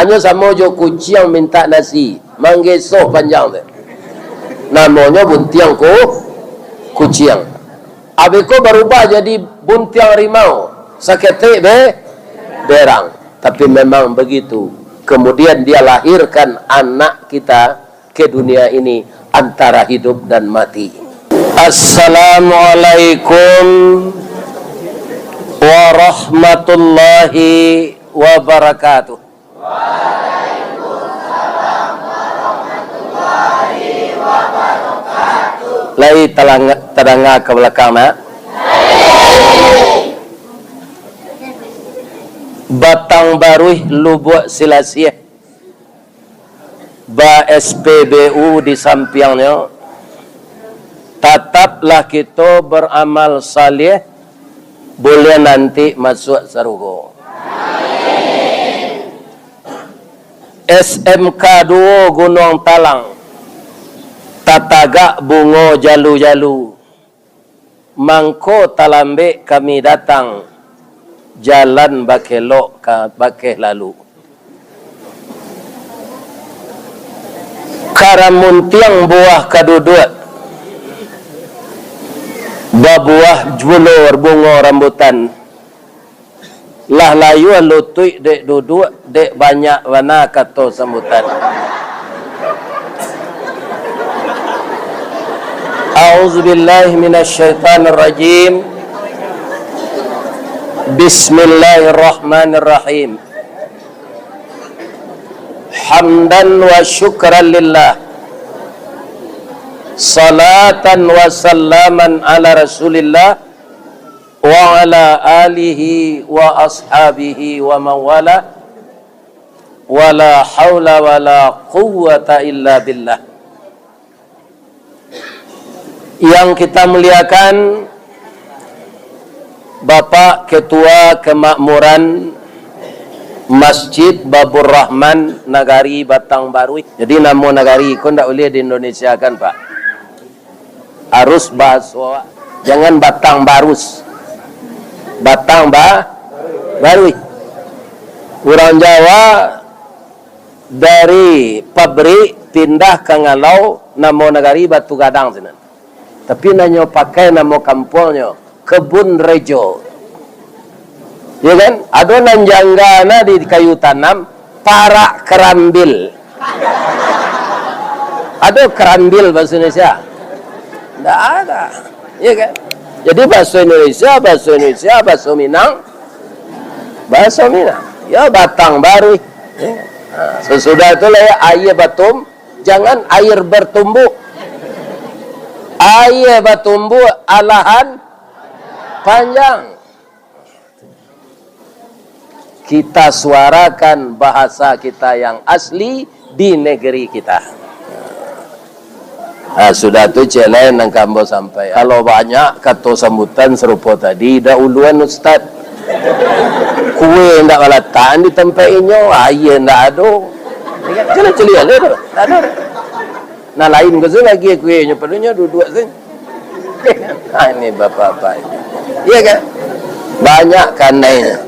Hanya sama jo kucing minta nasi, manggeso panjang tu. Namanya buntiang kucing. Habis ko berubah jadi buntiang rimau. Saketik berang. Tapi memang begitu. Kemudian dia lahirkan anak kita ke dunia ini antara hidup dan mati. Assalamualaikum warahmatullahi wabarakatuh. Waalaikumsalam warahmatullahi wabarakatuh. Lai terdengar ke belakang nak? Batang Baruih Lubuk Silasiah ba SPBU di sampingnya. Tetaplah kita beramal salih, boleh nanti masuk surga. SMK 2 Gunung Talang, tatagak bungo jalu-jalu, mangko talambek kami datang, jalan bakelok bakeh lalu. Karamuntiang buah kadudut, babuah julur bunga rambutan, lah layu lutui dek duduk dek banyak warna kata sambutan. A'udzubillahi minasyaitonirrajim. Bismillahirrahmanirrahim. Hamdan wa syukran lillah, salatan wa salaman ala rasulillah wa ala alihi wa ashabihi wa mawala, wa la hawla wa la quwwata illa billah. Yang kita muliakan Bapak Ketua Kemakmuran Masjid Babur Rahman Nagari Batang Baruih. Jadi nama Nagari kau tak boleh di Indonesia kan Pak? Harus bahasa, jangan Batang Barus. Batang Baruih. Orang Jawa dari pabrik pindah ke Ngalau, nama Nagari Batu Gadang sana. Tapi nanya pakai nama kampungnya Kebun Rejo. Ya kan? Ada nanjanggana di kayu tanam Parak Kerambil. Ada kerambil bahasa Indonesia? Tidak ada. Ya kan? Jadi bahasa Indonesia, bahasa Minang. Bahasa Minang. Ya Batang Baruih. Ya. Nah, sesudah itulah ya air batum, jangan air bertumbuh. Air bertumbuh alahan panjang. Kita suarakan bahasa kita yang asli di negeri kita. Nah, sudah tu celen yang kamu sampai. Kalau banyak kata sambutan serupa tadi, dah uluan Ustaz. Kue ndak balatan di tempat ini, air ndak ada. Jangan celia le tu. Tak ada. Nah lain ke lagi kuenya perlunya duduk sini. Ini bapak-bapak. Iya kan? Banyak kanainya.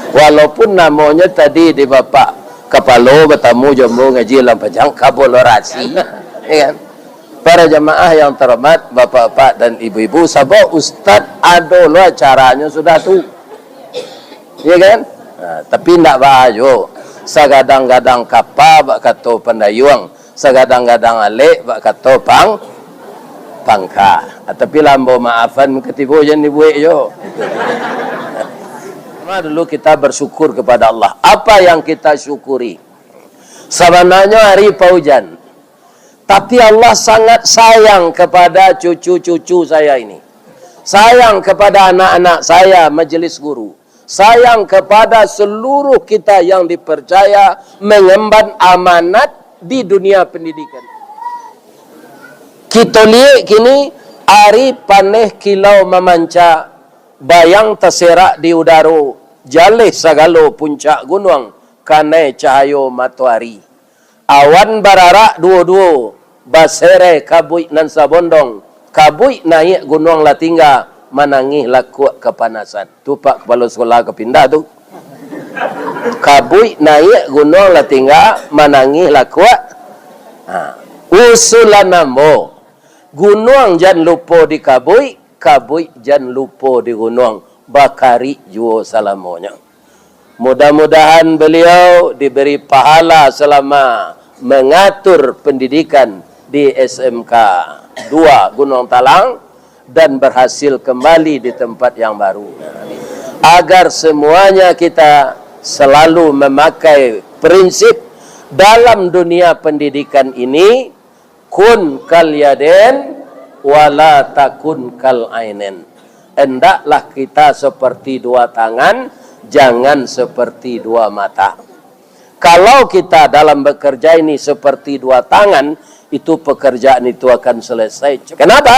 Walaupun namanya tadi di bapak kepala bertamu jombo ngaji lampajang kabolorasi. Iya kan? Para jamaah yang terhormat, bapak-bapak dan ibu-ibu, sabah Ustaz ada lo caranya sudah tu. Iya kan? Nah, tapi ndak bahaya. Sagadang-gadang kapal bak kata pandayuang, sagadang-gadang alik bak kata pangka. Tapi lambo maafan ketipu jangan dibuat yo. Dulu kita bersyukur kepada Allah. Apa yang kita syukuri? Sebenarnya hari paujan. Tapi Allah sangat sayang kepada cucu-cucu saya ini. Sayang kepada anak-anak saya majelis guru. Sayang kepada seluruh kita yang dipercaya mengemban amanat di dunia pendidikan. Kita lihat kini hari paneh kilau memanca, bayang terserak di udara, jalih segala puncak gunung kanai cahaya matahari. Awan bararak dua-dua, basere kabui nan sabondong, kabui naik gunung latingga, menangih laku kepanasan. Tu Pak Kepala Sekolah kepindah tu. Kabui naik gunung lah tinggal, manangih lah kuat. Usulan ambo. Gunung jangan lupa di kabui, kabui jangan lupa di gunung. Bakari juo salamonya. Mudah-mudahan beliau diberi pahala selama mengatur pendidikan di SMK 2 Gunung Talang dan berhasil kembali di tempat yang baru. Agar semuanya kita selalu memakai prinsip dalam dunia pendidikan ini, kun kal yaden wala takun kal ainen. Hendaklah kita seperti dua tangan, jangan seperti dua mata. Kalau kita dalam bekerja ini seperti dua tangan, itu pekerjaan itu akan selesai. Kenapa?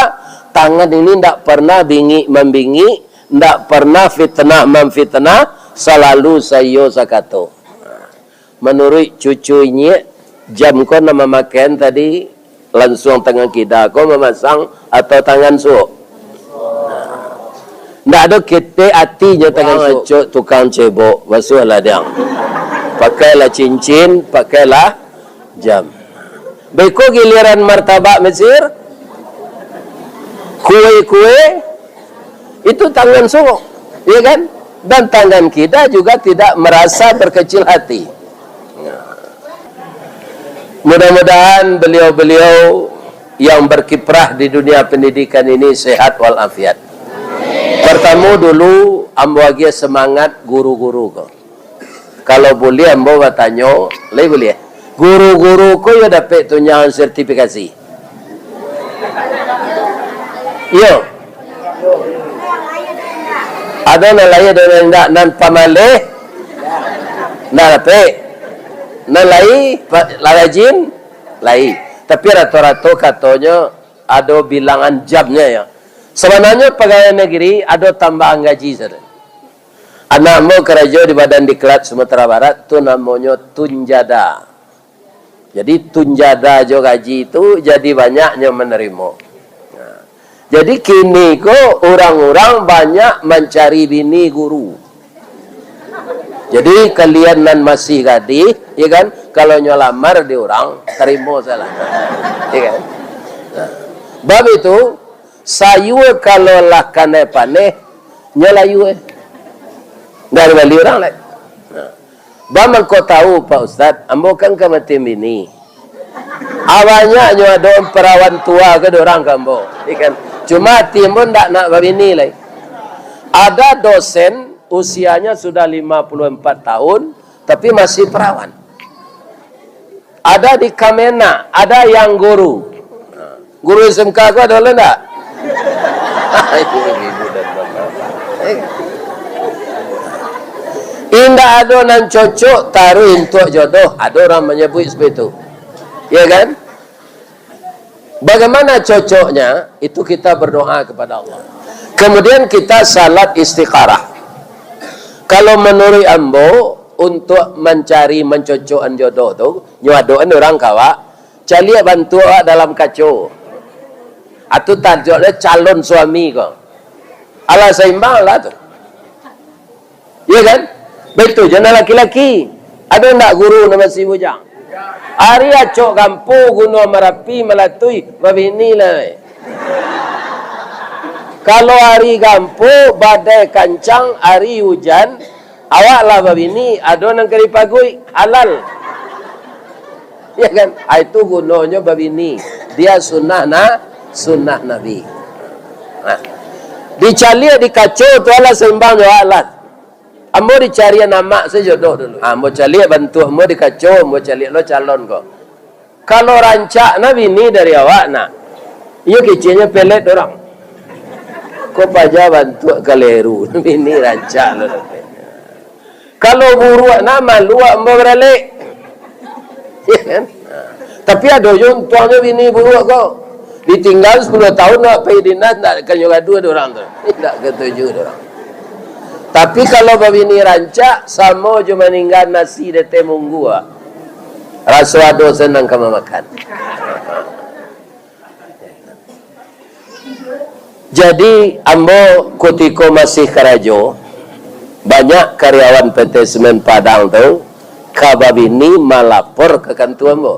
Tangan ini tidak pernah bingi membingi, tidak pernah fitnah memfitnah, selalu sayo sakato. Menurut cucunya, jam ko nama makan tadi, langsung tangan kita ko memasang atau tangan su. Nggak ada kita hatinya tangan su. Tukang cebok, basuhlah dia. Pakailah cincin, pakailah jam. Beko giliran martabak Mesir, kue-kue, itu tangan su, ya kan? Dan tangan kita juga tidak merasa berkecil hati. Mudah-mudahan beliau-beliau yang berkiprah di dunia pendidikan ini sehat walafiat. Pertama dulu ambo lagi semangat guru-guru ko. Kalau boleh ambo bertanya, boleh boleh. Guru-guru ko ya dapat tunjangan sertifikasi. Yo. Ada nalaya dan nak nan pamaleh. Nak dapat. Nalai larajin lai. Tapi rata-rata katanya ada bilangan jamnya ya. Sebenarnya pegawai negeri ada tambahan gaji saudara. Anak mau kerja di Badan Diklat Sumatera Barat tu namanya tunjada. Jadi tunjada jo gaji itu jadi banyaknya menerima. Nah, jadi kini kok orang-orang banyak mencari bini guru. Jadi kalian nan masih gadis, ya kan? Kalau nyolamar di orang, terima salah. Ya kan? Nah, bab itu sayur kalau lah kane paneh nyelayu dari bali orang lain. Bang kau tahu Pak Ustaz, ambo kan kamatim ini. Awalnya ada perawan tua ke orang kambo, ikan. Cuma timun tak nak babini lagi. Ada dosen usianya sudah 54 tahun, tapi masih perawan. Ada di Kamena, ada yang guru. Guru SMK aku ada enggak? Ibu dan bapak. Indah ada nan cocok taruh untuk jodoh. Ada orang menyebut seperti itu. Ya kan? Bagaimana cocoknya? Itu kita berdoa kepada Allah. Kemudian kita salat istikharah. Kalau menurut ambo untuk mencari mencocokkan jodoh tu, nyadoan orang kawa, cari bantu dalam kacau. Atau tajuknya calon suami kau. Ala seimbang lah tu. Ya kan? Betul, jangan laki-laki. Ada nak guru nama si bujang? Hari acok kampu gunung Merapi melatui babini lah. Kalau hari kampu badai kancang, hari hujan, awaklah babini, ada nang kari pagui halal. Ya kan? Itu gunanya babini. Dia sunnah Nabi. Nah, dicari dikacau tu ala seimbang doa alat. Ambo dicari nama sejodoh dulu. Ambo cari bantu ambo dikacau, ambo cari lo calon kok. Kalau rancak Nabi ni dari awak nak, iyo kecilnya pelet orang. Kau paja bantu kaleru, Nabi ni rancak lo. Kalau buruak nama luak ambo beralik. Ya kan? Tapi ada yang tuanya bini buruak kau. Ditinggal 10 tahun nak pergi dinas, tak akan juga dua orang tu. Tak ketujuh orang. Tapi kalau babini rancak, sama je meninggal nasi de teh munggu. Rasa ado senang kamu makan. Jadi, ambo kutiko masih kerajo, Banyak karyawan PT Semen Padang tu kababini malapor ke kantor ambo.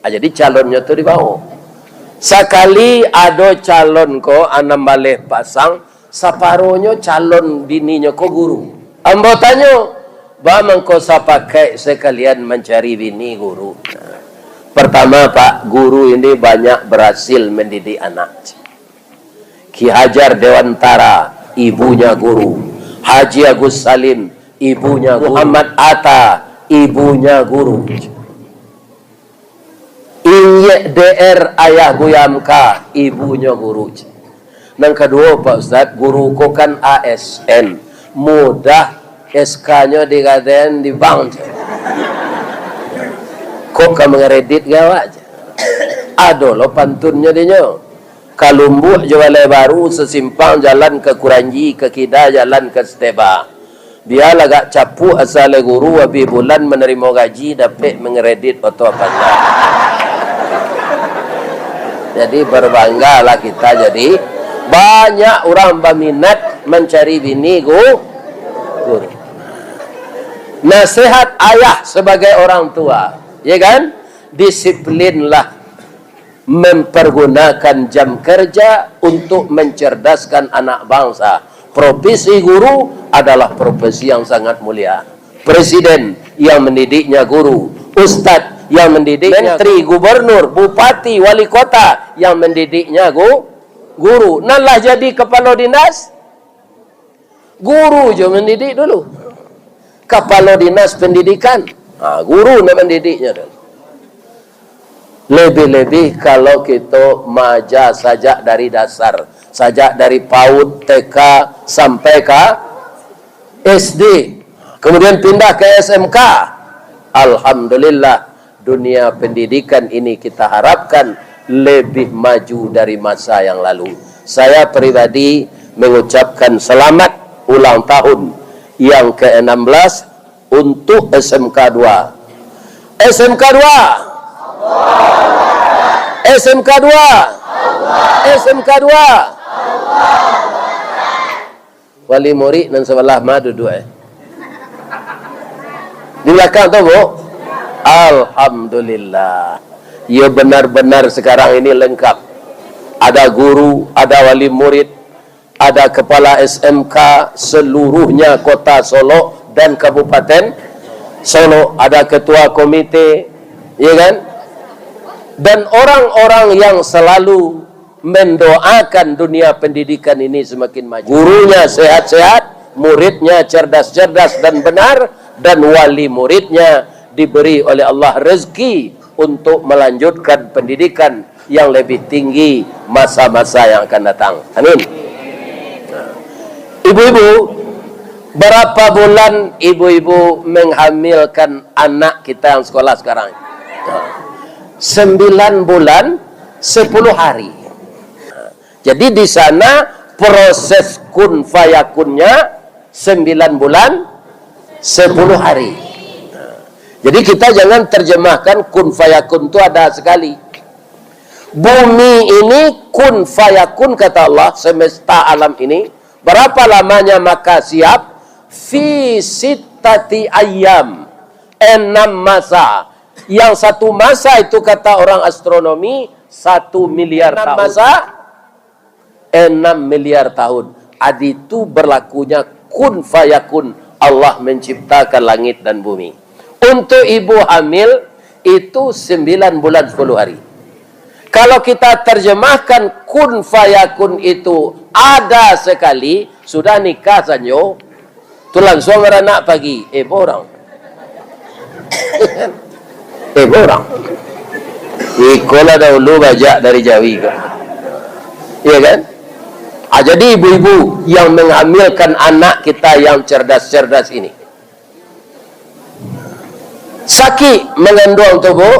Jadi calonnya tu dibawa. Sekali ada calon ko anam balik pasang, separuhnya calon bininya ko guru. Ambo tanya, bang ko sapakai sekalian mencari bini guru. Pertama Pak, guru ini banyak berhasil mendidik anak. Ki Hajar Dewantara, ibunya guru. Haji Agus Salim, ibunya guru. Muhammad Atta, ibunya guru. Inyek DR Ayah Guyamka, ibunya guru. Yang kedua Pak Ustaz, guru ko kan ASN, mudah SK-nya dikatain di bank. Kok kamu ngeredit gawat? Aduh lo pantunnya dia. Kalumbuh Jualai Baru sesimpang jalan ke Kuranji, ke Kida jalan ke Steba. Dia lagak capu asal guru wabi bulan menerima gaji dapat mengeredit atau apa. Jadi berbanggalah kita, jadi banyak orang berminat mencari bini guru. Nasihat ayah sebagai orang tua, ya kan? Disiplinlah mempergunakan jam kerja untuk mencerdaskan anak bangsa. Profesi guru adalah profesi yang sangat mulia. Presiden yang mendidiknya guru, ustadz yang mendidiknya, menteri, gubernur, bupati, wali kota yang mendidiknya guru. Nalah jadi kepala dinas, guru je mendidik dulu. Kepala dinas pendidikan, guru nak mendidiknya dulu. Lebih-lebih kalau kita maja sajak dari dasar, sajak dari PAUD, TK sampai ke SD, kemudian pindah ke SMK. Alhamdulillah, dunia pendidikan ini kita harapkan lebih maju dari masa yang lalu. Saya pribadi mengucapkan selamat ulang tahun yang ke-16 untuk SMK 2. SMK 2. SMK 2. SMK 2. Wali murid dan sebelah madu dua. Di belakang tu Bu. Alhamdulillah. Ya benar-benar sekarang ini lengkap. Ada guru, ada wali murid, ada kepala SMK seluruhnya kota Solo dan Kabupaten Solo, ada ketua komite, ya kan? Dan orang-orang yang selalu mendoakan dunia pendidikan ini semakin maju. Gurunya sehat-sehat, muridnya cerdas-cerdas dan benar, dan wali muridnya diberi oleh Allah rezeki untuk melanjutkan pendidikan yang lebih tinggi masa-masa yang akan datang. Amin. Ibu-ibu, berapa bulan ibu-ibu menghamilkan anak kita yang sekolah sekarang? 9 bulan 10 hari. Jadi di sana proses kun fayakunnya 9 bulan 10 hari. Jadi kita jangan terjemahkan kun fayakun itu ada sekali. Bumi ini kun fayakun kata Allah, semesta alam ini berapa lamanya maka siap? Fi sittati ayyam, 6 masa. Yang satu masa itu kata orang astronomi 1 miliar tahun. Masa 6 miliar tahun. Adi itu berlakunya kun fayakun. Allah menciptakan langit dan bumi. Untuk ibu hamil itu 9 bulan 10 hari. Kalau kita terjemahkan kun fayakun itu ada sekali, sudah nikah sanyo, tu langsung beranak pagi. Borang. Borang. Ikolah dahulu bajak dari Jawi kan. Iya kan? Jadi ibu-ibu yang menghamilkan anak kita yang cerdas-cerdas ini, sakit mengandung tubuh?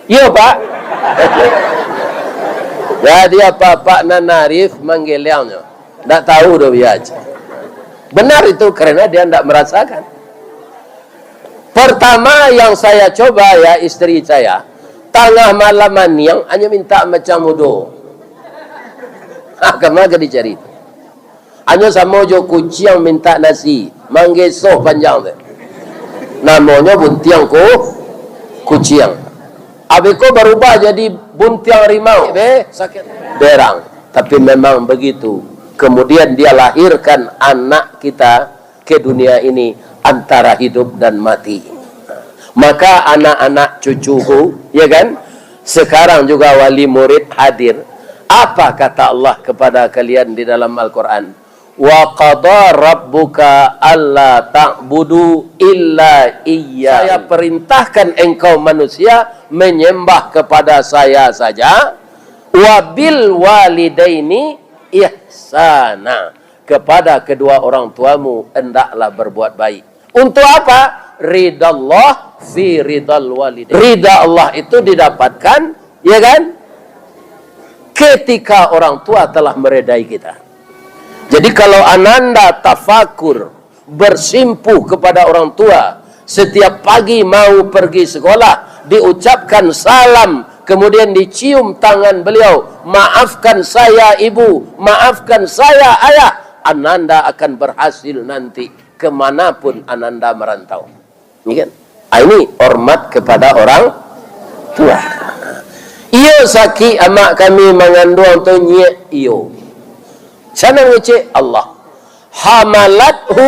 Iya Pak. Jadi apa-apa Nanarif manggilnya, tak tahu dah biasa. Benar itu karena dia tidak merasakan. Pertama yang saya coba ya istri saya, tengah malam yang hanya minta macam wudu. Kemana dicari? Hanya sama jo kucing minta nasi. Manggesoh panjang tu. Namanya buntiang kucing. Habis ko berubah jadi buntiang rimau. Sakit. Berang. Tapi memang begitu. Kemudian dia lahirkan anak kita ke dunia ini antara hidup dan mati. Maka anak-anak cucuku, ya kan? Sekarang juga wali murid hadir. Apa kata Allah kepada kalian di dalam Al-Quran? Wa qada rabbuka alla ta'budu illa iyya. Saya perintahkan engkau manusia menyembah kepada saya saja. Wa bil walidaini ihsana. Kepada kedua orang tuamu hendaklah berbuat baik. Untuk apa? Ridallah fi ridal walidain. Rida Allah itu didapatkan, ya kan? Ketika orang tua telah meredai kita. Jadi kalau ananda tafakur, bersimpuh kepada orang tua, setiap pagi mau pergi sekolah, diucapkan salam, kemudian dicium tangan beliau, maafkan saya ibu, maafkan saya ayah, ananda akan berhasil nanti kemanapun ananda merantau. Ini kan? Ini hormat kepada orang tua. Iyo saki amak kami mengandung tu nyek iyo. Sana ngecek Allah. Hamalathu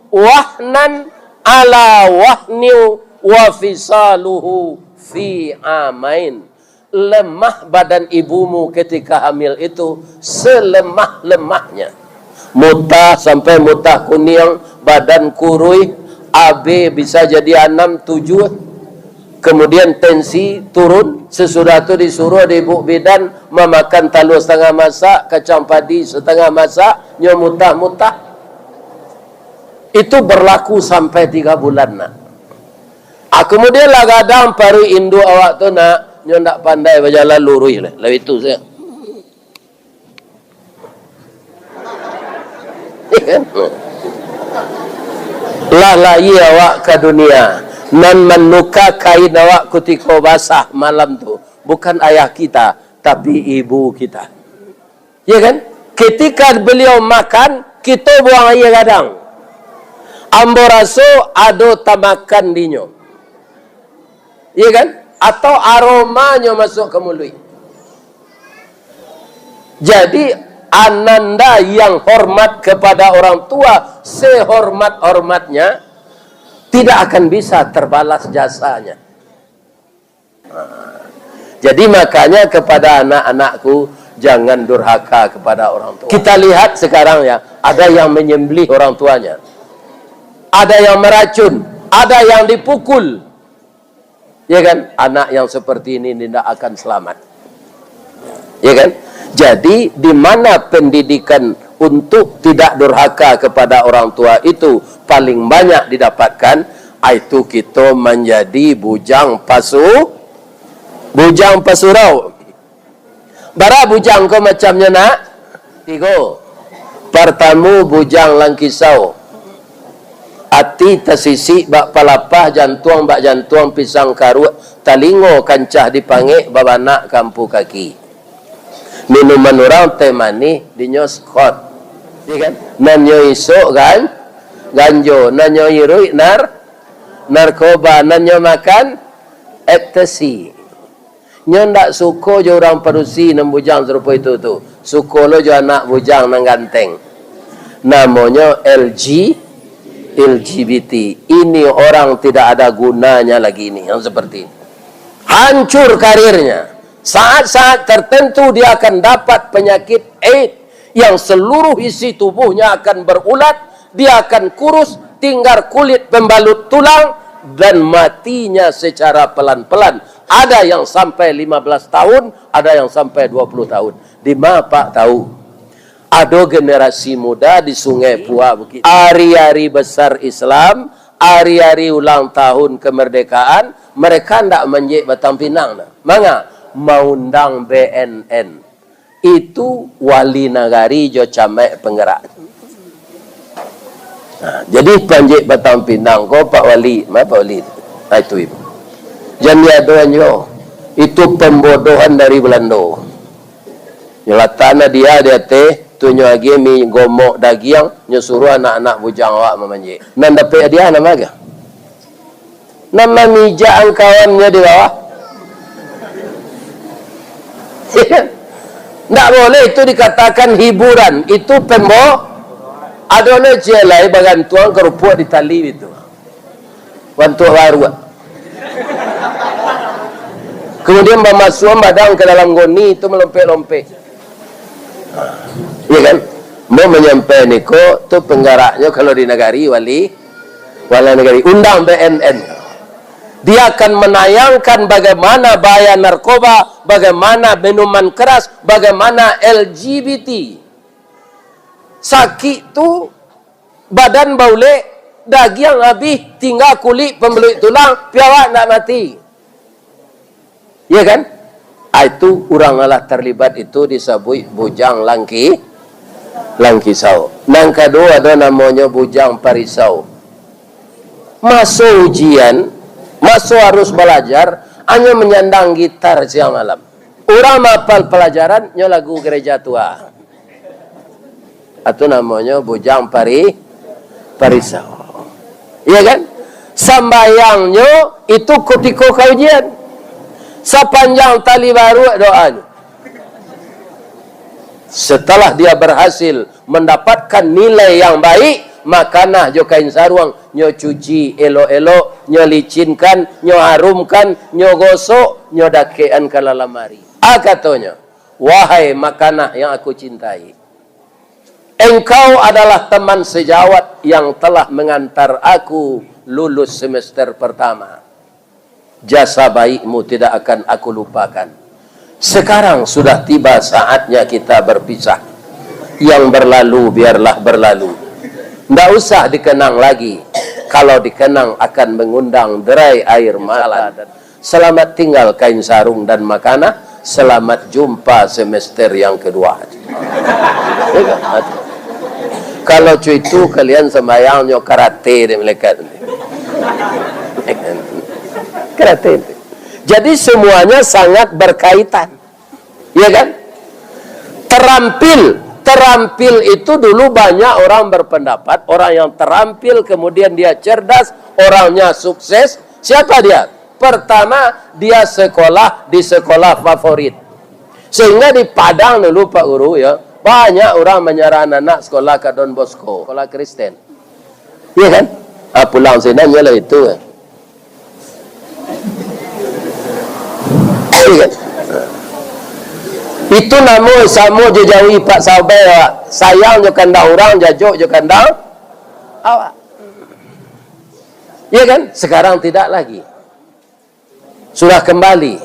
wahnan ala wahniu wa fisaluhu fi amain. Lemah badan ibumu ketika hamil itu selemah-lemahnya. Mutah sampai mutah kuning, badan kurui, AB bisa jadi 6, 7. Kemudian tensi turun, sesudah itu disuruh ibu bidan memakan telur setengah masak, kacang padi setengah masak, nyo mutah-mutah. Itu berlaku sampai 3 bulan nak. Kemudian lah kadang paru induk awak tu nak, nyo nak pandai berjalan lurus lah. Lalu itu saya. Lalahi awak ke dunia. Nan menuka kain awak ketika basah malam tu. Bukan ayah kita, tapi ibu kita. Ya kan? Ketika beliau makan, kita buang air kadang. Ambo raso ado tamakan dinyo. Ya kan? Atau aromanya masuk ke mulut. Jadi ananda yang hormat kepada orang tua sehormat-hormatnya tidak akan bisa terbalas jasanya. Jadi makanya kepada anak-anakku jangan durhaka kepada orang tua. Kita lihat sekarang ya, ada yang menyembelih orang tuanya. Ada yang meracun, ada yang dipukul. Ya kan? Anak yang seperti ini tidak akan selamat. Ya kan? Jadi di mana pendidikan untuk tidak durhaka kepada orang tua itu paling banyak didapatkan, itu kita menjadi bujang pasurau. Bara bujang ko macamnya nak? 3. Pertama bujang langkisau. Ati tasisi bak palapah jantuang bak jantuang pisang karu talingo kancah dipangik babanak kampu kaki. Minuman orang teh manis dinyo skot. Ya kan? Nanyo isuk kan? Ganjo, nanyo irui narkoba, nanyo makan ecstasy. Nyo ndak suko jo orang parusi nang bujang serupa itu tu. Suko lo jo anak bujang nang ganteng. Namanya LGBT. Ini orang tidak ada gunanya lagi ini yang seperti ini. Hancur karirnya. Saat-saat tertentu dia akan dapat penyakit AIDS yang seluruh isi tubuhnya akan berulat, dia akan kurus, tinggal kulit pembalut tulang dan matinya secara pelan-pelan. Ada yang sampai 15 tahun, ada yang sampai 20 tahun. Di mana Pak tahu? Ada generasi muda di Sungai Pua Bukit. Hari-hari besar Islam, hari-hari ulang tahun kemerdekaan, mereka tidak menjek Batang Pinang. Manga? Maundang BNN. Itu wali nagari jo camek penggerak. Nah, jadi panjik Batang Pinang ko Pak Wali, Pak Wali. Nah, itu ibu. Jadi adoanyo itu pembodohan dari Belanda. Nyelatana dia teh tu nyo lagi mi gomok daging, nyo suruh anak-anak bujang awak memanjik. Nan dapat dia nama ke? Nama mijaan kawannya di bawah. Tak boleh itu dikatakan hiburan. Itu adone jelai bagan tuang kerupuk di tali itu. Wantu baru. Kemudian memasuk badang ke dalam goni itu melompe-lompe. Iya kan? Mau menyampai niko tu penggeraknya kalau di negari wala negari undang BNN. Dia akan menayangkan bagaimana bahaya narkoba, bagaimana minuman keras, bagaimana LGBT. Sakit tu badan baule, daging habis, tinggal kulit pembelit tulang, piawak nak mati. Ya kan? Itu orang Allah terlibat itu disebut bujang langkisau. Yang kedua ada namanya bujang parisau. Masuk ujian, masuk harus belajar, hanya menyandang gitar siang malam. Orang hafal pelajaran, nyo lagu gereja tua. Itu namanya bujang parisau. Iya kan? Sambayangnya itu ketika kaujian. Sepanjang tali baru doanya. Setelah dia berhasil mendapatkan nilai yang baik, makanah jo kain sarung, nyo cuci elok-elok, nyo licinkan, nyo harumkan, nyo gosok, nyo dakean ke lemari. Katanya, wahai makanah yang aku cintai, engkau adalah teman sejawat yang telah mengantar aku lulus semester pertama. Jasa baikmu tidak akan aku lupakan. Sekarang sudah tiba saatnya kita berpisah. Yang berlalu biarlah berlalu. Tidak usah dikenang lagi. Kalau dikenang akan mengundang derai air mata. Selamat tinggal kain sarung dan makanah. Selamat jumpa semester yang kedua. Kalau itu kalian sembayangnya karate di melekat. Karate. Jadi semuanya sangat berkaitan. Ya kan? Terampil itu dulu banyak orang berpendapat, orang yang terampil kemudian dia cerdas, orangnya sukses. Siapa dia? Pertama, dia sekolah di sekolah favorit. Sehingga di Padang dulu Pak Guru ya, banyak orang menyerah anak sekolah ke Don Bosco, sekolah Kristen. Iya kan? Pulang sini lah itu. Iya kan? Itu namun sama jauhi Pak Sabar. Sayang je kandang orang, jajuk je kandang awak. Iya kan? Sekarang tidak lagi. Sudah kembali.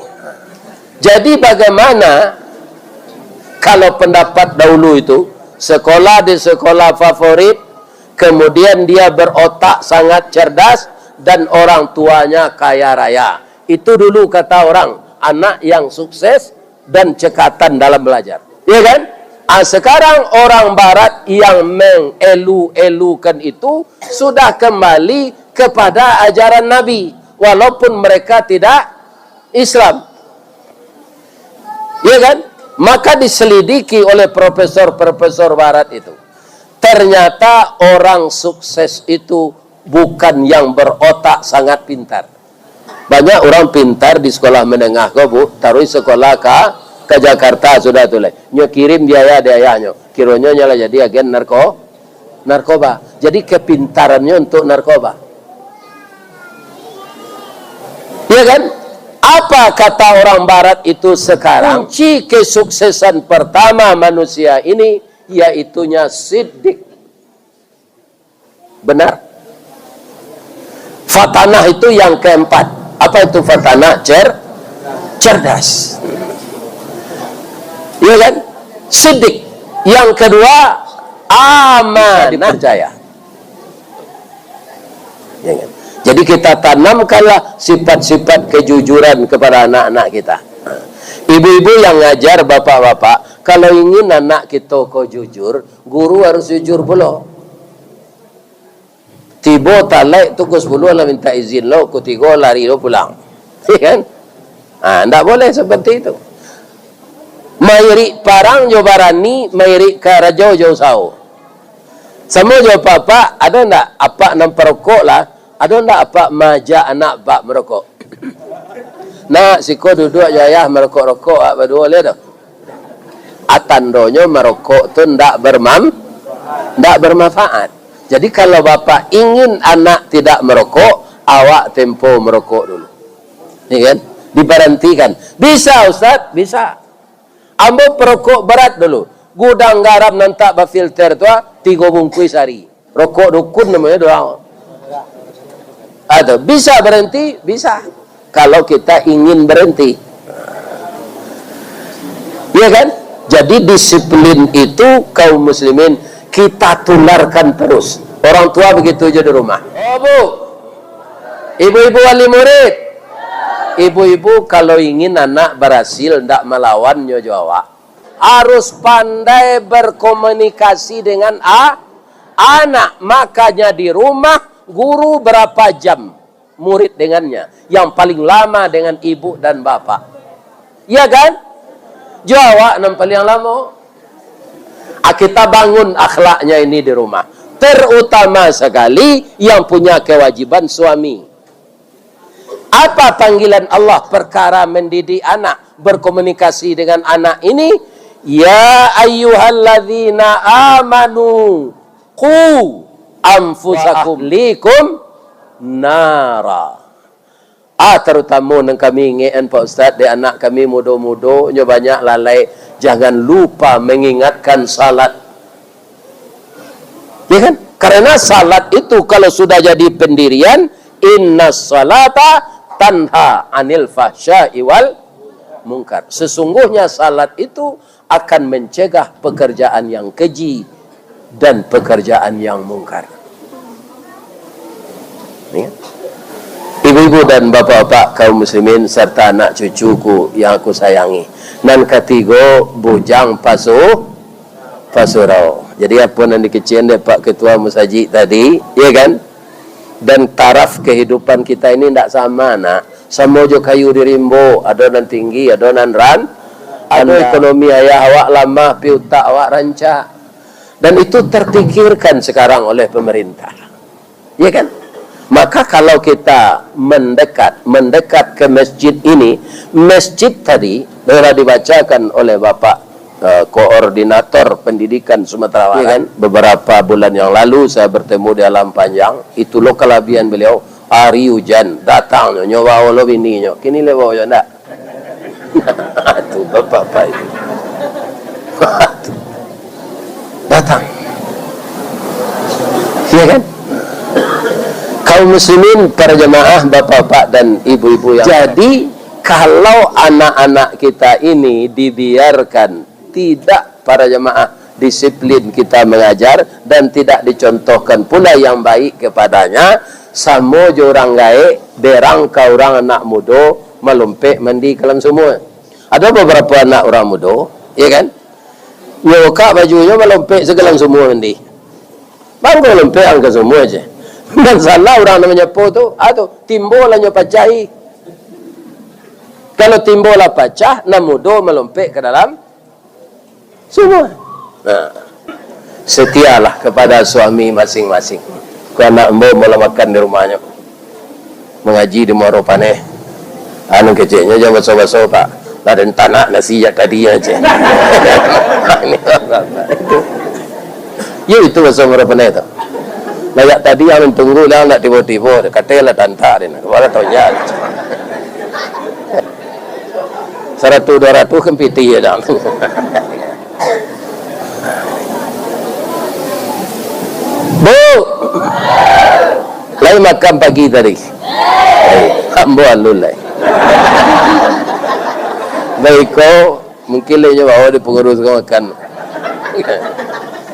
Jadi bagaimana kalau pendapat dahulu itu, sekolah di sekolah favorit, kemudian dia berotak sangat cerdas, dan orang tuanya kaya raya. Itu dulu kata orang, anak yang sukses dan cekatan dalam belajar. Ya kan? Sekarang orang barat yang mengelu-elukan itu sudah kembali kepada ajaran Nabi, walaupun mereka tidak Islam. Ya kan? Maka diselidiki oleh profesor-profesor barat itu. Ternyata orang sukses itu bukan yang berotak sangat pintar. Banyak orang pintar di sekolah menengah kok Bu, taruh sekolah ke Jakarta sudah tuh nyo kirim biaya nyo. Kironyo nyala jadi agen narkoba. Jadi kepintarannya untuk narkoba. Ya kan? Apa kata orang barat itu sekarang? Kunci kesuksesan pertama manusia ini yaitunya siddiq. Benar? Fatanah itu yang keempat. Apa itu fatanah? Cerdas. Iya kan? Siddiq. Yang kedua, amanah, dipercaya. Ya kan? Jadi kita tanamkanlah sifat-sifat kejujuran kepada anak-anak kita. Ibu-ibu yang ngajar, bapak-bapak, kalau ingin anak kita kau jujur, guru harus jujur pula. Tiba talak tu ke 10 lah minta izin lo, ke 3 lari lo pulang. Ya kan? Tidak boleh seperti itu. Mairi parang jo barani, mairi karajo jo sao. Semua jo papa, ada ndak apa nam perokok lah, ada ndak apa maja anak bak merokok. Nah, siko duduk jaya merokok-rokok berdua le dah. Atandonyo merokok tu ndak bermanfaat. Jadi kalau bapak ingin anak tidak merokok, awak tempo merokok dulu. Ini kan? Diberhentikan. Bisa Ustaz? Bisa. Ambo perokok berat dulu. Gudang garam nantak bafilter tu 3 bungkus hari. Rokok dukun namanya doang. Ada. Bisa berhenti? Bisa. Kalau kita ingin berhenti. Iya kan? Jadi disiplin itu kaum muslimin kita tularkan terus. Orang tua begitu aja di rumah. Oh bu, ibu-ibu wali murid, ibu-ibu kalau ingin anak berhasil tidak melawan nyojawa, harus pandai berkomunikasi dengan anak. Makanya di rumah guru berapa jam murid dengannya, yang paling lama dengan ibu dan bapak. Iya kan? Jawa yang paling lama. Kita bangun akhlaknya ini di rumah. Terutama sekali yang punya kewajiban suami. Apa panggilan Allah perkara mendidik anak, berkomunikasi dengan anak ini? Ya ayyuhalladzina amanu qu anfusakum likum nara. Terutama yang kami ingatkan Pak Ustaz, di anak kami muda-muda nyo banyak lalai. Jangan lupa mengingatkan salat. Ya kan? Karena salat itu kalau sudah jadi pendirian, inna salata tanha anil fahsya'i wal munkar. Sesungguhnya salat itu akan mencegah pekerjaan yang keji dan pekerjaan yang mungkar. Ya. Ibu-ibu dan bapak-bapak kaum muslimin serta anak cucuku yang aku sayangi. Dan ketiga bujang pasurau. Jadi apa yang dikecian dari Pak Ketua Musajid tadi, ya kan? Dan taraf kehidupan kita ini tidak sama nak. Sama jo kayu di rimbo, ada nan tinggi, ada nan ran. Ada ekonomi ayah awak lama, piutak awak rancak. Dan itu terpikirkan sekarang oleh pemerintah. Ya kan? Maka kalau kita mendekat ke masjid ini, masjid tadi telah dibacakan oleh Bapak Koordinator Pendidikan Sumatera Barat, ya kan? Beberapa bulan yang lalu saya bertemu di Alam Panjang, itu lo kelabian beliau, hari hujan, datang nyoba lo bininya, kini lewo ya ndak? Itu bapak-bapak itu. Datang. Iya kan? Kaum muslimin, para jemaah, bapak-bapak dan ibu-ibu yang jadi kalau anak-anak kita ini dibiarkan tidak, para jemaah, disiplin kita mengajar dan tidak dicontohkan pula yang baik kepadanya, sama orang gae derang ka orang anak muda melumpek mandi kelam semua. Ada beberapa anak orang muda, ya kan? Nyoka bajunya melumpek segelang semua mandi. Bang melumpek angka semua aja. Dan salah orang namanya po tu, timbul hanya pecah. Kalau timbul lah pecah, namudo melompek ke dalam semua. Nah, setialah kepada suami masing-masing. Karena embo mula makan di rumahnya, mengaji di Moropane. Anu kecilnya jangan baso-baso pak. Laden tanah nasi ya tadi aja. Itu baso Moropane itu. Layak tadi yang tunggu lah nak tiba-tiba kata lah tanta dia nak kepala tanya 100-200 kempiti ya dah. Bu lain makan pagi tadi ambo alulai baik kau mungkin lehnya bawa di pengurus kau makan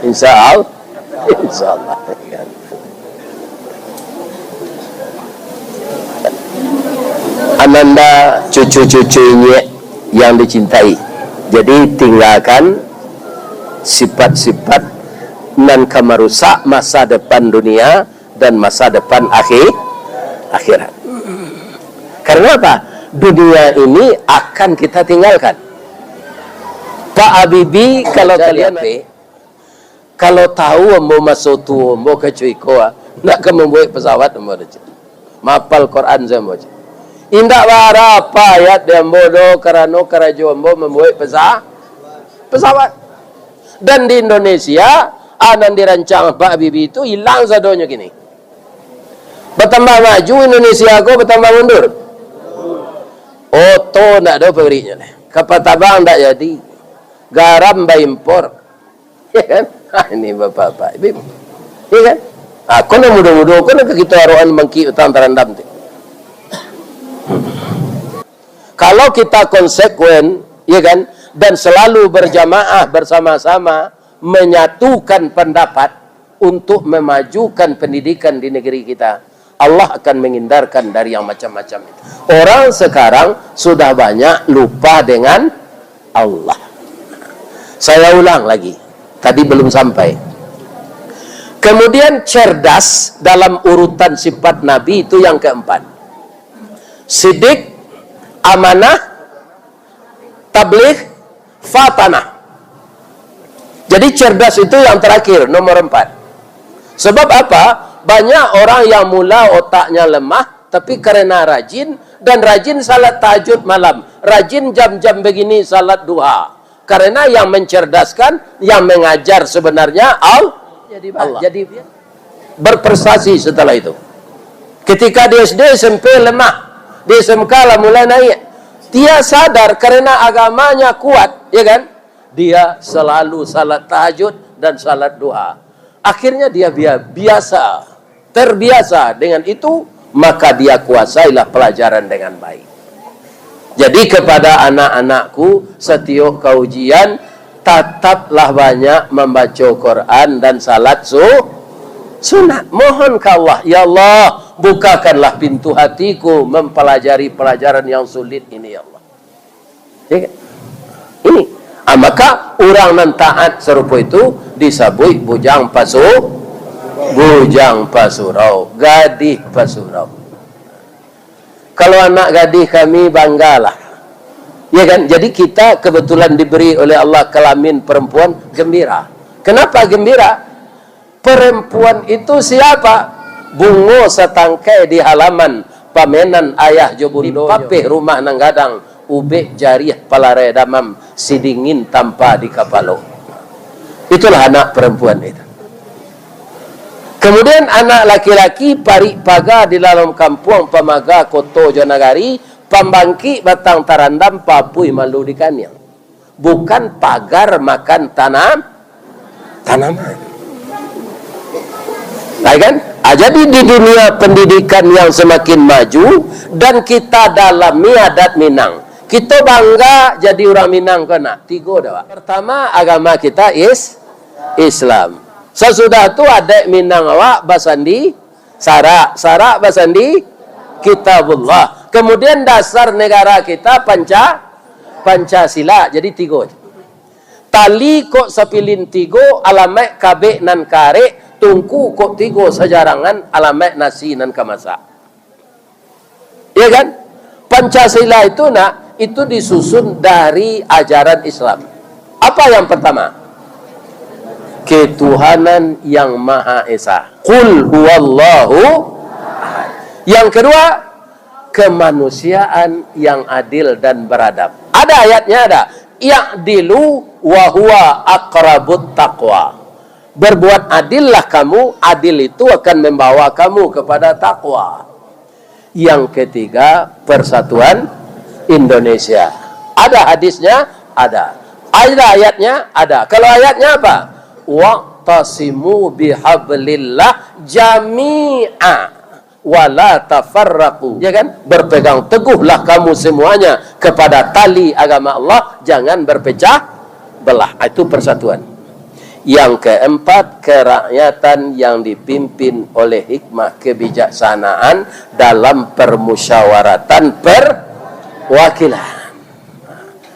insyaallah Ananda cucu-cucunya yang dicintai. Jadi tinggalkan sifat-sifat nan merusak masa depan dunia dan masa depan akhirat. Karena apa? Dunia ini akan kita tinggalkan. Pak Habibie, kalau kalian kalau tahu ambo masuk tu ambo ke cuiko nak ke membuat pesawat ambo dah. Mapal Quran zambo. Indak bara apa ayat dia ambo do karano karajo ambo membuat pesawat. Dan di Indonesia anan dirancang Pak Habibie itu hilang sadonya gini. Bertambah maju Indonesia aku bertambah mundur. Oto ndak ada pabriknya. Kapatabang ndak jadi. Garam by impor. Ya kan? Ini bapak-bapak. Ya kan? Aku nak mudah-mudah. Aku nak kita aruan mengki utang terendam. Kalau kita konsekuen, ya kan? Dan selalu berjamaah bersama-sama menyatukan pendapat untuk memajukan pendidikan di negeri kita, Allah akan menghindarkan dari yang macam-macam itu. Orang sekarang sudah banyak lupa dengan Allah. Saya ulang lagi, tadi belum sampai. Kemudian cerdas dalam urutan sifat Nabi itu yang keempat. Sidik, amanah, tabligh, fatanah. Jadi cerdas itu yang terakhir, nomor 4. Sebab apa? Banyak orang yang mula otaknya lemah, tapi karena rajin, dan rajin salat tahajud malam, rajin jam-jam begini salat duha. Karena yang mencerdaskan, yang mengajar sebenarnya Allah. Jadi berprestasi setelah itu. Ketika di SD, SMP lemah, di SMK lah mulai naik. Dia sadar karena agamanya kuat, ya kan? Dia selalu salat tahajud dan salat duha. Akhirnya dia terbiasa dengan itu, maka dia kuasailah pelajaran dengan baik. Jadi kepada anak-anakku, setiap kaujian, tetaplah banyak membaca Quran dan salat sunat. Mohon ke Allah, ya Allah, bukakanlah pintu hatiku mempelajari pelajaran yang sulit ini, ya Allah. Ya, ini. Maka orang nan taat serupa itu disebut bujang pasurau, gadih pasurau. Kalau anak gadih kami banggalah, ya kan? Jadi kita kebetulan diberi oleh Allah kelamin perempuan, gembira. Kenapa gembira? Perempuan itu siapa? Bungo setangkai di halaman pamenan ayah jobundo, papih rumah nang gadang, ube jariah palare damam, sidingin tanpa di kapalo. Itulah anak perempuan itu. Kemudian anak laki-laki parik paga di dalam kampung pamaga koto jonagari, pembangki batang tarandam papui malu di kanyang. Bukan pagar makan tanaman. Nah, kan? Jadi di dunia pendidikan yang semakin maju dan kita dalami adat Minang, kita bangga jadi orang Minang kena. 3 dah. Pertama, agama kita Islam. Sesudah itu adik Minang awak basandi Sarak basandi Kitabullah. Kemudian dasar negara kita Pancasila. Jadi 3. Tali kok sepilin 3 alamek kabek nan karek, tungku kok 3 sejarangan alamek nasi nan kamasak. Ya kan? Pancasila itu disusun dari ajaran Islam. Apa yang pertama? Ketuhanan yang Maha Esa. Qul huwallahu ahad. Yang kedua, kemanusiaan yang adil dan beradab. Ada ayatnya ada. Ya'dilu wa huwa aqrabut taqwa. Berbuat adillah kamu, adil itu akan membawa kamu kepada takwa. Yang ketiga, persatuan Indonesia. Ada hadisnya? Ada. Ada ayatnya? Ada. Kalau ayatnya apa? Wa'tasimu bihablillah jami'a wala tafarraqu. Ya kan? Berpegang teguhlah kamu semuanya kepada tali agama Allah, jangan berpecah belah. Itu persatuan. Yang keempat, kerakyatan yang dipimpin oleh hikmah kebijaksanaan dalam permusyawaratan perwakilan.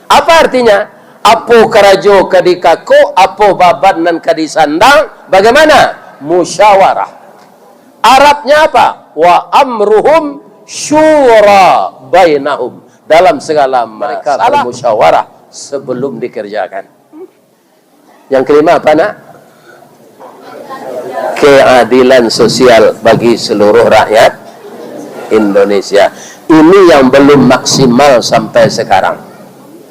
Apa artinya? Apo karajo kadikako, apo baban nan kadisandang, bagaimana? Musyawarah. Arabnya apa? Wa amruhum syura bainahum. Dalam segala mereka bermusyawarah sebelum dikerjakan. Yang kelima apa nak? Keadilan sosial bagi seluruh rakyat Indonesia. Ini yang belum maksimal sampai sekarang.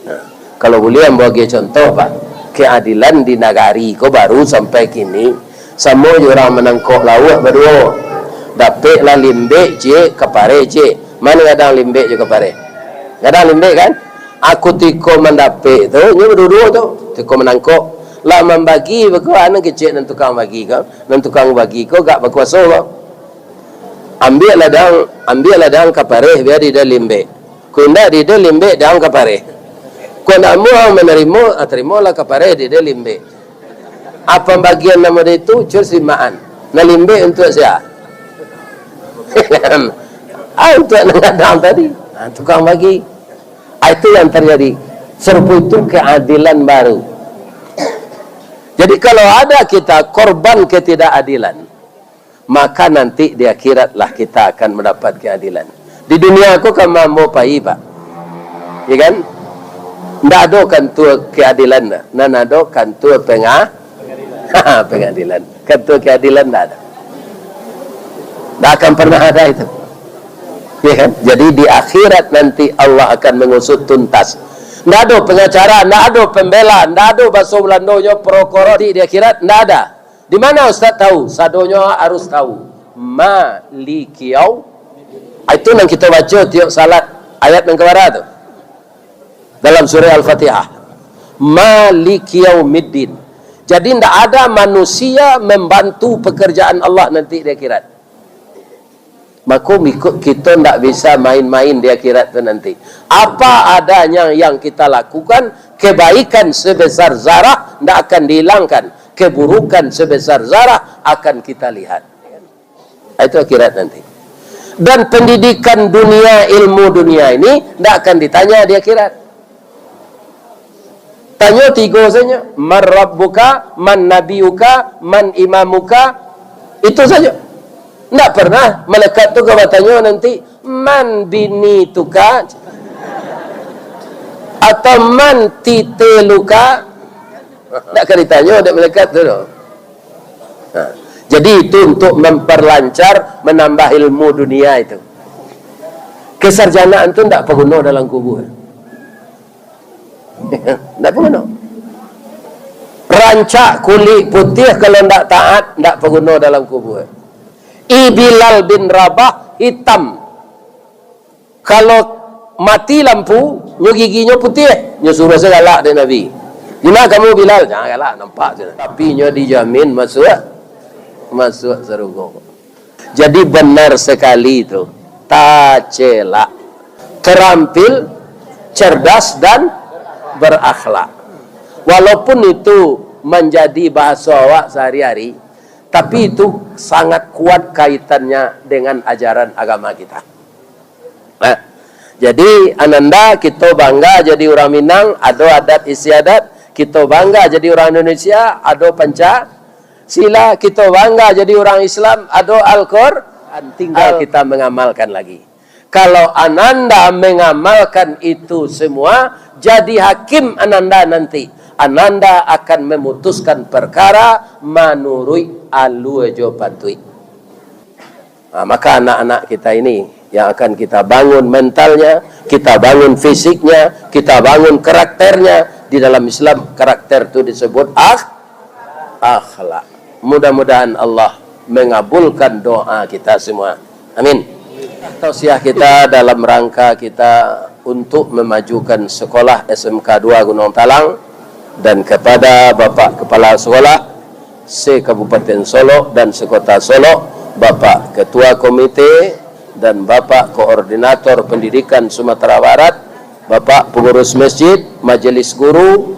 Nah, kalau boleh bagi contoh Pak, keadilan di nagari ko baru sampai kini. Sama orang menangkok lawak berdua. Dapik lah limbek je kepare je. Mana kadang limbek je kepare? Kadang limbek kan? Aku tiko mendapik tu, nya berdua tu. Tiko menangkok. Lah membagi beku anak kecil dan tukang bagi kau. Dan tukang bagi kau gak berkuasa kau. Ambil ladang kapare biar dia limbek. Kunda dia limbek dalam kapare. Kau nak mau menerima, terimalah kapare dia limbek. Apa bagian nama dia itu? Cursimaan. Nak limbek untuk siapa? Untuk ngadang tadi. Tukang bagi. Itu yang terjadi. Serupa itu keadilan baru. Jadi kalau ada kita korban ketidakadilan, maka nanti di akhiratlah kita akan mendapat keadilan. Di dunia aku kan mau pai Pak. Ya kan? Ndak ada kan tua keadilan dah. Nan ada kan tua pengadilan. Kan tua keadilan ndak ada. Ndak akan pernah ada itu. Ya kan? Jadi di akhirat nanti Allah akan mengusut tuntas. Ndak ada pengacara, ndak ada pembela, ndak ada bahasa Belandanya perkara di akhirat, ndak ada. Di mana Ustaz tahu? Sadonyo harus tahu. Malikiyau. Itu yang kita baca tiap salat ayat yang keberapa tu? Dalam surah Al-Fatihah. Malikiyaumiddin. Jadi tidak ada manusia membantu pekerjaan Allah nanti di akhirat. Maka kita tidak bisa main-main di akhirat itu nanti. Apa adanya yang kita lakukan, kebaikan sebesar zarah tidak akan dihilangkan. Keburukan sebesar zarah akan kita lihat. Itu akhirat nanti. Dan pendidikan dunia, ilmu dunia ini tidak akan ditanya di akhirat. Tanya tiga saja. Man rabbuka, man nabiyuka, man imamuka. Itu saja. Tidak pernah malaikat tu kau tanya nanti man binituka atau man titeluka. Tak akan ditanya oleh malaikat tu. Jadi itu untuk memperlancar, menambah ilmu dunia itu. Kesarjanaan itu tidak berguna dalam kubur. Tidak berguna. Rancak kulit putih kalau tidak taat, tidak berguna dalam kubur. Bilal bin Rabah hitam. Kalau mati lampu, giginya putih, suruh saya galak dari Nabi. Gimana kamu Bilal? Jangan galak, nampak je. Tapi dijamin masuk surga. Jadi benar sekali itu. Tacela, terampil, cerdas dan berakhlak. Walaupun itu menjadi bahasa awak sehari-hari, tapi itu sangat kuat kaitannya dengan ajaran agama kita. Nah, jadi ananda kita bangga jadi orang Minang, ada adat istiadat. Kita bangga jadi orang Indonesia, ada Pancasila. Kita bangga jadi orang Islam, ada Al-Quran. Tinggal kita mengamalkan lagi. Kalau ananda mengamalkan itu semua, jadi hakim ananda nanti. Ananda akan memutuskan perkara menurut aluejo pantui. Maka anak-anak kita ini yang akan kita bangun mentalnya, kita bangun fisiknya, kita bangun karakternya. Di dalam Islam karakter itu disebut akhlak. Mudah-mudahan Allah mengabulkan doa kita semua. Amin. Tausiah kita dalam rangka kita untuk memajukan sekolah SMK 2 Gunung Talang dan kepada Bapak Kepala Sekolah Se-Kabupaten Solo dan Sekota Solo, Bapak Ketua Komite dan Bapak Koordinator Pendidikan Sumatera Barat, Bapak Pengurus Masjid, Majelis Guru,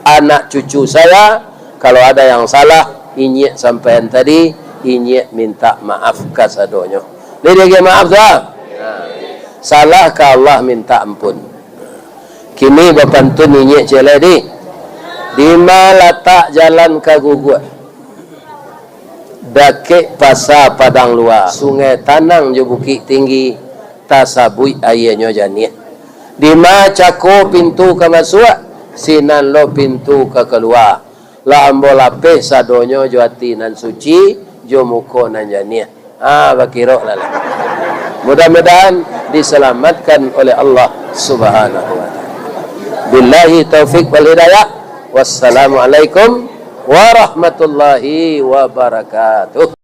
anak cucu saya, kalau ada yang salah, inyek sampean tadi, inyek minta maaf kasadonyo. Dia maaf dah. Salah ke Allah minta ampun. Kini bapantun inyek celedi. Di malatak jalan kagugut. Dakik pasar padang luar. Sungai Tanang je bukit tinggi. Tasabui ayahnya janiah. Di ma cako pintu ke masuk, sinan lo pintu ke keluar. la ambo lapeh sadonyo jo hati nan suci jo muko nan jania. Bakiro lala. Mudah-mudahan diselamatkan oleh Allah Subhanahu wa taala. Billahi taufik wal hidayah. Wassalamualaikum warahmatullahi wabarakatuh.